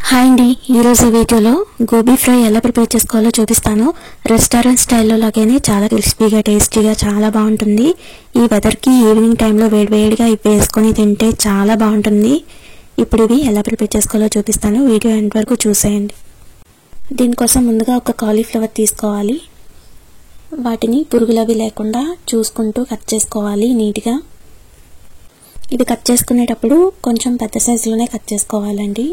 Hi అండి, ఈరోజు వీడియోలో గోబీ ఫ్రై ఎలా ప్రిపేర్ చేసుకోవాలో చూపిస్తాను. రెస్టారెంట్ స్టైల్లో లాగానే చాలా క్రిస్పీగా టేస్టీగా చాలా బాగుంటుంది. ఈ వెదర్కి ఈవినింగ్ టైంలో వేడివేడిగా ఇవి వేసుకొని తింటే చాలా బాగుంటుంది. ఇప్పుడు ఇవి ఎలా ప్రిపేర్ చేసుకోవాలో చూపిస్తాను. వీడియో ఎండ్ వరకు చూసేయండి. దీనికోసం ముందుగా ఒక కాలీఫ్లవర్ తీసుకోవాలి. వాటిని పురుగులవి లేకుండా చూసుకుంటూ కట్ చేసుకోవాలి నీట్గా. ఇవి కట్ చేసుకునేటప్పుడు కొంచెం పెద్ద సైజులోనే కట్ చేసుకోవాలండి.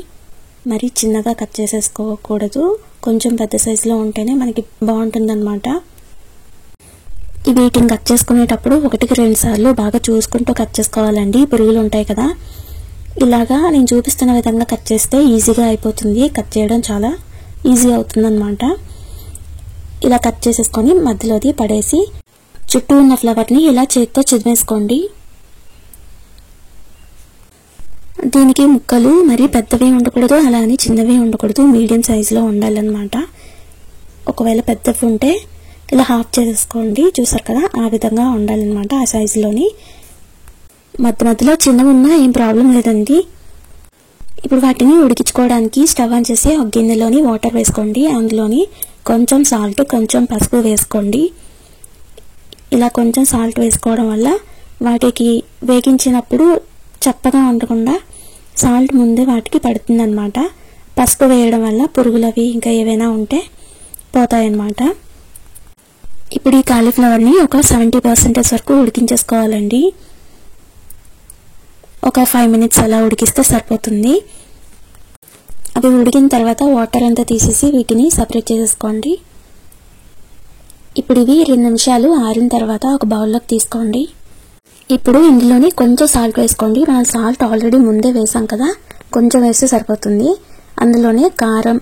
మరి చిన్నగా కట్ చేసేసుకోకూడదు. కొంచెం పెద్ద సైజులో ఉంటేనే మనకి బాగుంటుందన్నమాట. వీటిని కట్ చేసుకునేటప్పుడు 1-2 సార్లు బాగా చూసుకుంటూ కట్ చేసుకోవాలండి. పురుగులు ఉంటాయి కదా, ఇలాగా నేను చూపిస్తున్న విధంగా కట్ చేస్తే ఈజీగా అయిపోతుంది. కట్ చేయడం చాలా ఈజీ అవుతుందన్నమాట. ఇలా కట్ చేసేసుకొని మధ్యలోది పడేసి చుట్టూ ఉన్న ఫ్లవర్ని ఇలా చేతితో చిదిమేసుకోండి. దీనికి ముక్కలు మరి పెద్దవి ఉండకూడదు, అలానే చిన్నవి ఉండకూడదు, మీడియం సైజులో ఉండాలన్నమాట. ఒకవేళ పెద్దవి ఉంటే ఇలా హాఫ్ చేసేసుకోండి. చూసారు కదా, ఆ విధంగా ఉండాలన్నమాట. ఆ సైజులోని మధ్యలో చిన్నవి ఉన్నా ఏం ప్రాబ్లం లేదండి. ఇప్పుడు వాటిని ఉడికించుకోవడానికి స్టవ్ ఆన్ చేసి ఒక గిన్నెలోని వాటర్ వేసుకోండి. అందులోని కొంచెం సాల్ట్, కొంచెం పసుపు వేసుకోండి. ఇలా కొంచెం సాల్ట్ వేసుకోవడం వల్ల వాటికి వేగించినప్పుడు చప్పగా ఉండకుండా సాల్ట్ ముందే వాటికి పడుతుంది అనమాట. పసుపు వేయడం వల్ల పురుగులవి ఇంకా ఏవైనా ఉంటే పోతాయన్నమాట. ఇప్పుడు ఈ కాలీఫ్లవర్ని ఒక 70% వరకు ఉడికించేసుకోవాలండి. ఒక 5 మినిట్స్ అలా ఉడికిస్తే సరిపోతుంది. అవి ఉడికిన తర్వాత వాటర్ అంతా తీసేసి వీటిని సపరేట్ చేసేసుకోండి. ఇప్పుడు ఇవి 2 నిమిషాలు ఆరిన తర్వాత ఒక బౌల్లోకి తీసుకోండి. ఇప్పుడు ఇందులోని కొంచెం సాల్ట్ వేసుకోండి. మనం సాల్ట్ ఆల్రెడీ ముందే వేసాం కదా, కొంచెం వేస్తే సరిపోతుంది. అందులోనే కారం,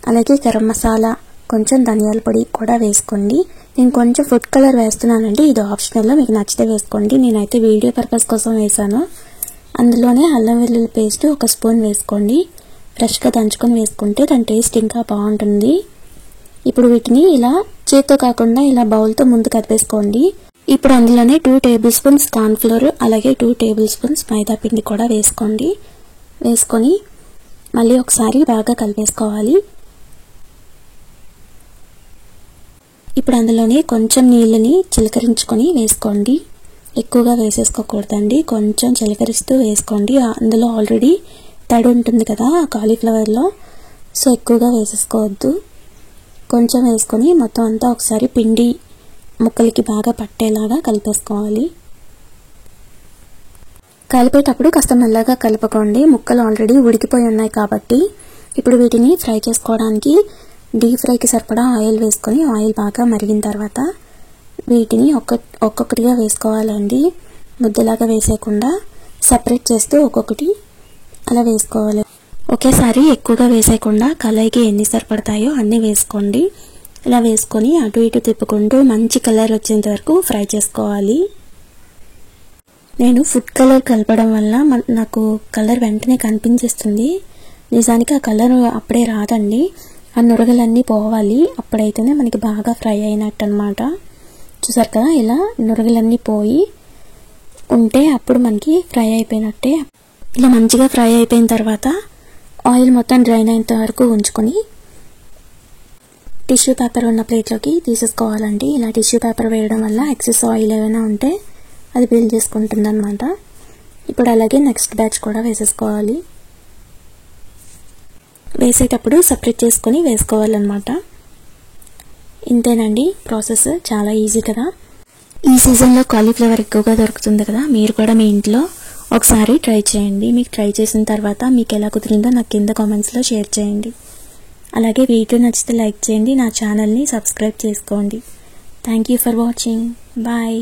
అలాగే గరం మసాలా, కొంచెం ధనియాల పొడి కూడా వేసుకోండి. నేను కొంచెం ఫుడ్ కలర్ వేస్తున్నానండి, ఇది ఆప్షనల్, మీకు నచ్చితే వేసుకోండి. నేనైతే వీడియో పర్పస్ కోసం వేసాను. అందులోనే అల్లం వెల్లుల్లి పేస్ట్ 1 స్పూన్ వేసుకోండి. ఫ్రెష్గా దంచుకొని వేసుకుంటే దాని టేస్ట్ ఇంకా బాగుంటుంది. ఇప్పుడు వీటిని ఇలా చేత్తో కాకుండా ఇలా బౌల్తో ముందు కలిపేసుకోండి. ఇప్పుడు అందులోనే 2 టేబుల్ స్పూన్స్ కార్న్ ఫ్లోర్, అలాగే 2 టేబుల్ స్పూన్స్ మైదా పిండి కూడా వేసుకోండి. వేసుకొని మళ్ళీ ఒకసారి బాగా కలిపేసుకోవాలి. ఇప్పుడు అందులోనే కొంచెం నీళ్ళని చిలకరించుకొని వేసుకోండి. ఎక్కువగా వేసేసుకోకూడదండి, కొంచెం చిలకరిస్తూ వేసుకోండి. అందులో ఆల్రెడీ తడి ఉంటుంది కదా కాలీఫ్లవర్లో, సో ఎక్కువగా వేసేసుకోవద్దు. కొంచెం వేసుకొని మొత్తం అంతా ఒకసారి పిండి ముక్కలకి బాగా పట్టేలాగా కలిపేసుకోవాలి. కలిపేటప్పుడు కాస్త మెల్లగా కలుపుకోండి, ముక్కలు ఆల్రెడీ ఉడికిపోయి ఉన్నాయి కాబట్టి. ఇప్పుడు వీటిని ఫ్రై చేసుకోవడానికి డీప్ ఫ్రైకి సరిపడా ఆయిల్ వేసుకొని ఆయిల్ బాగా మరిగిన తర్వాత వీటిని ఒక్కొక్కటిగా వేసుకోవాలండి. ముద్దలాగా వేసేయకుండా సపరేట్ చేస్తూ ఒక్కొక్కటి అలా వేసుకోవాలి. ఒకేసారి ఎక్కువగా వేసేయకుండా కళాయికి ఎన్ని సరిపడతాయో అన్నీ వేసుకోండి. ఇలా వేసుకొని అటు ఇటు తిప్పుకుంటూ మంచి కలర్ వచ్చేంత వరకు ఫ్రై చేసుకోవాలి. నేను ఫుడ్ కలర్ కలపడం వల్ల నాకు కలర్ వెంటనే కనిపించేస్తుంది. నిజానికి ఆ కలర్ అప్పుడే రాదండి, ఆ నురగలన్నీ పోవాలి. అప్పుడైతేనే మనకి బాగా ఫ్రై అయినట్టు అనమాట. చూసారు కదా, ఇలా నురగలన్నీ పోయి ఉంటే అప్పుడు మనకి ఫ్రై అయిపోయినట్టే. ఇలా మంచిగా ఫ్రై అయిపోయిన తర్వాత ఆయిల్ మొత్తం డ్రైన్ అయ్యేంత వరకు ఉంచుకొని టిష్యూ పేపర్ ఉన్న ప్లేట్లోకి తీసేసుకోవాలండి. ఇలా టిష్యూ పేపర్ వేయడం వల్ల ఎక్సెస్ ఆయిల్ ఏమైనా ఉంటే అది పీల్ చేసుకుంటుంది అనమాట. ఇప్పుడు అలాగే నెక్స్ట్ బ్యాచ్ కూడా వేసేసుకోవాలి. వేసేటప్పుడు సపరేట్ చేసుకొని వేసుకోవాలన్నమాట. ఇంతేనండి ప్రాసెస్, చాలా ఈజీ కదా. ఈ సీజన్లో కాలీఫ్లవర్ ఎక్కువగా దొరుకుతుంది కదా, మీరు కూడా మీ ఇంట్లో ఒకసారి ట్రై చేయండి. మీకు ట్రై చేసిన తర్వాత మీకు ఎలా కుదిరిందో నాకు కింద కామెంట్స్లో షేర్ చేయండి. అలాగే వీడియో నచ్చితే లైక్ చేయండి, నా ఛానల్ని సబ్స్క్రైబ్ చేసుకోండి. Thank you for watching. Bye.